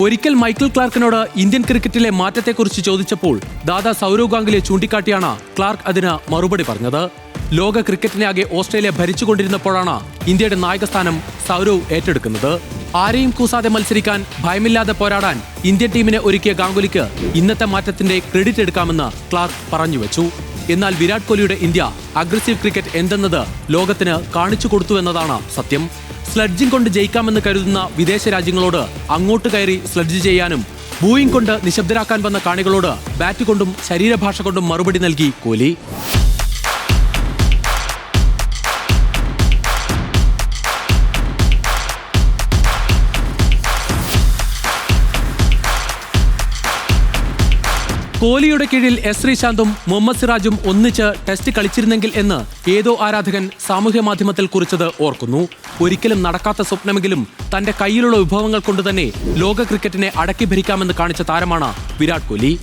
ഒരിക്കൽ Michael ക്ലാർക്കിനോട് Indian ക്രിക്കറ്റിലെ മാറ്റത്തെക്കുറിച്ച് ചോദിച്ചപ്പോൾ ദാദാ സൗരവ് ഗാംഗുലിയെ ചൂണ്ടിക്കാട്ടിയാണ് ക്ലാർക്ക് അതിന് മറുപടി പറഞ്ഞത്. ലോക ക്രിക്കറ്റിനെ ആകെ ഓസ്ട്രേലിയ ഭരിച്ചുകൊണ്ടിരുന്നപ്പോഴാണ് ഇന്ത്യയുടെ നായകസ്ഥാനം സൗരവ് ഏറ്റെടുക്കുന്നത്. ആരെയും കൂസാതെ മത്സരിക്കാൻ, ഭയമില്ലാതെ പോരാടാൻ ഇന്ത്യൻ ടീമിനെ ഒരുക്കിയ ഗാംഗുലിക്ക് ഇന്നത്തെ മാറ്റത്തിന്റെ ക്രെഡിറ്റ് എടുക്കാമെന്ന് ക്ലാർക്ക് പറഞ്ഞുവെച്ചു. എന്നാൽ വിരാട് കോഹ്ലിയുടെ ഇന്ത്യ അഗ്രസീവ് ക്രിക്കറ്റ് എന്തെന്നത് ലോകത്തിന് കാണിച്ചു കൊടുത്തുവെന്നതാണ് സത്യം. സ്ലഡ്ജിംഗ് കൊണ്ട് ജയിക്കാമെന്ന് കരുതുന്ന വിദേശ രാജ്യങ്ങളോട് അങ്ങോട്ട് കയറി സ്ലഡ്ജ് ചെയ്യാനും ബൂയിങ് കൊണ്ട് നിശബ്ദരാക്കാൻ വന്ന കാണികളോട് ബാറ്റ് കൊണ്ടും ശരീരഭാഷ കൊണ്ടും മറുപടി നൽകി കോഹ്ലി. കോഹ്ലിയുടെ കീഴിൽ എസ് ശ്രീശാന്തും മുഹമ്മദ് സിറാജും ഒന്നിച്ച് ടെസ്റ്റ് കളിച്ചിരുന്നെങ്കിൽ എന്ന് ഏതോ ആരാധകൻ സാമൂഹ്യ മാധ്യമത്തിൽ കുറിച്ചത് ഓർക്കുന്നു. ഒരിക്കലും നടക്കാത്ത സ്വപ്നമെങ്കിലും തന്റെ കയ്യിലുള്ള വിഭവങ്ങൾ കൊണ്ട് തന്നെ ലോക ക്രിക്കറ്റിനെ അടക്കി ഭരിക്കാമെന്ന് കാണിച്ച താരമാണ് വിരാട് കോഹ്ലി.